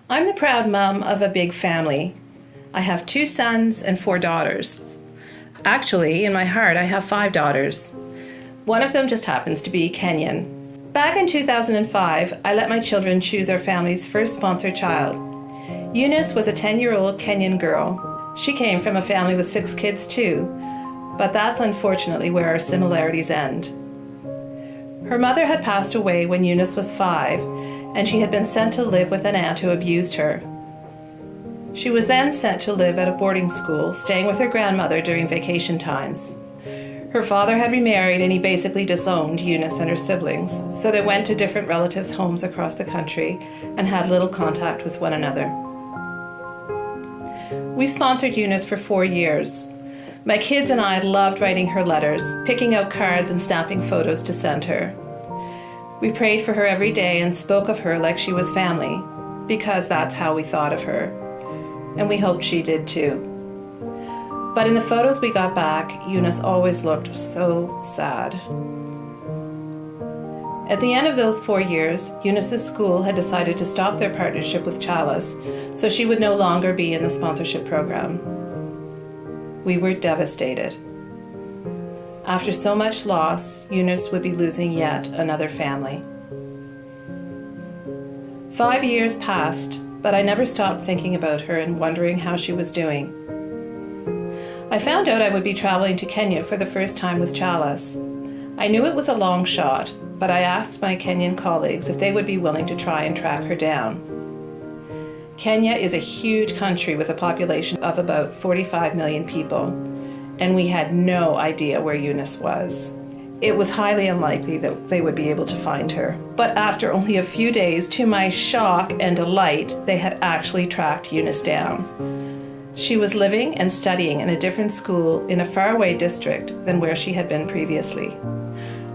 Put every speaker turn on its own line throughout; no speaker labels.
I'm the proud mom of a big family. I have 2 sons and 4 daughters. Actually, in my heart, I have 5 daughters. One of them just happens to be Kenyan. Back in 2005, I let my children choose our family's first sponsored child. Eunice was a 10-year-old Kenyan girl. She came from a family with 6 kids too, but that's unfortunately where our similarities end. Her mother had passed away when Eunice was 5, and she had been sent to live with an aunt who abused her. She was then sent to live at a boarding school, staying with her grandmother during vacation times. Her father had remarried and he basically disowned Eunice and her siblings, so they went to different relatives' homes across the country and had little contact with one another. We sponsored Eunice for 4 years. My kids and I loved writing her letters, picking out cards and snapping photos to send her. We prayed for her every day and spoke of her like she was family, because that's how we thought of her. And we hoped she did too. But in the photos we got back, Eunice always looked so sad. At the end of those 4 years, Eunice's school had decided to stop their partnership with Chalice, so she would no longer be in the sponsorship program. We were devastated. After so much loss, Eunice would be losing yet another family. 5 years passed, but I never stopped thinking about her and wondering how she was doing. I found out I would be traveling to Kenya for the first time with Chalice. I knew it was a long shot, but I asked my Kenyan colleagues if they would be willing to try and track her down. Kenya is a huge country with a population of about 45 million people, and we had no idea where Eunice was. It was highly unlikely that they would be able to find her. But after only a few days, to my shock and delight, they had actually tracked Eunice down. She was living and studying in a different school in a faraway district than where she had been previously.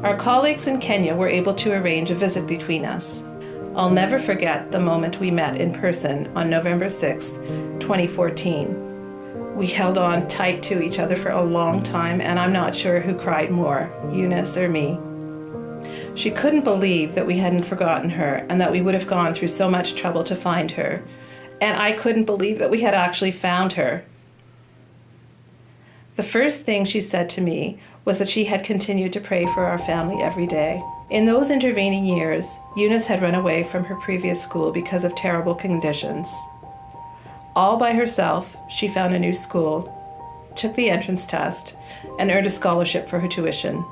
Our colleagues in Kenya were able to arrange a visit between us. I'll never forget the moment we met in person on November 6th, 2014. We held on tight to each other for a long time, and I'm not sure who cried more, Eunice or me. She couldn't believe that we hadn't forgotten her and that we would have gone through so much trouble to find her. And I couldn't believe that we had actually found her. The first thing she said to me was that she had continued to pray for our family every day. In those intervening years, Eunice had run away from her previous school because of terrible conditions. All by herself, she found a new school, took the entrance test, and earned a scholarship for her tuition.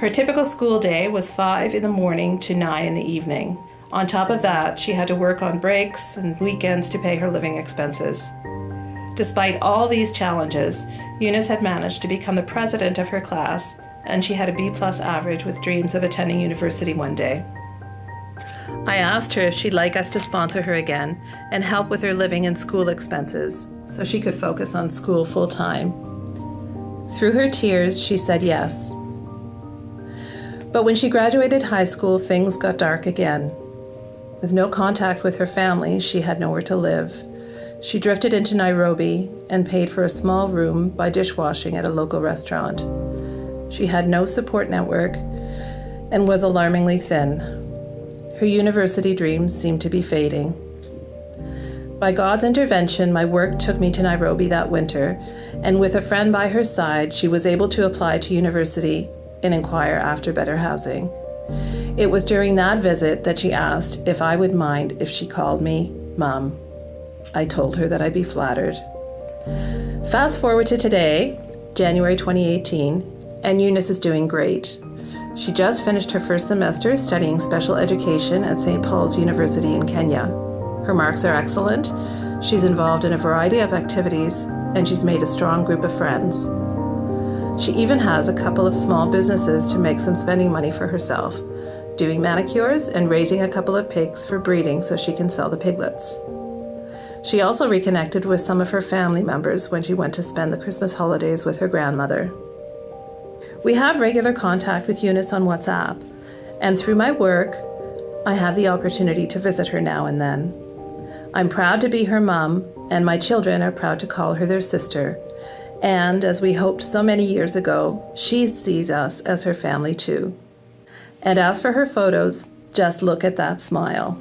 Her typical school day was 5 in the morning to 9 in the evening. On top of that, she had to work on breaks and weekends to pay her living expenses. Despite all these challenges, Eunice had managed to become the president of her class, and she had a B+ average with dreams of attending university one day. I asked her if she'd like us to sponsor her again and help with her living and school expenses so she could focus on school full-time. Through her tears, she said yes. But when she graduated high school, things got dark again. With no contact with her family, she had nowhere to live. She drifted into Nairobi and paid for a small room by dishwashing at a local restaurant. She had no support network and was alarmingly thin. Her university dreams seemed to be fading. By God's intervention, my work took me to Nairobi that winter, and with a friend by her side, she was able to apply to university and inquire after better housing. It was during that visit that she asked if I would mind if she called me Mom. I told her that I'd be flattered. Fast forward to today, January 2018, and Eunice is doing great. She just finished her first semester studying special education at St. Paul's University in Kenya. Her marks are excellent, she's involved in a variety of activities, and she's made a strong group of friends. She even has a couple of small businesses to make some spending money for herself, doing manicures and raising a couple of pigs for breeding so she can sell the piglets. She also reconnected with some of her family members when she went to spend the Christmas holidays with her grandmother. We have regular contact with Eunice on WhatsApp, and through my work, I have the opportunity to visit her now and then. I'm proud to be her mom, and my children are proud to call her their sister. And, as we hoped so many years ago, she sees us as her family too. And as for her photos, just look at that smile.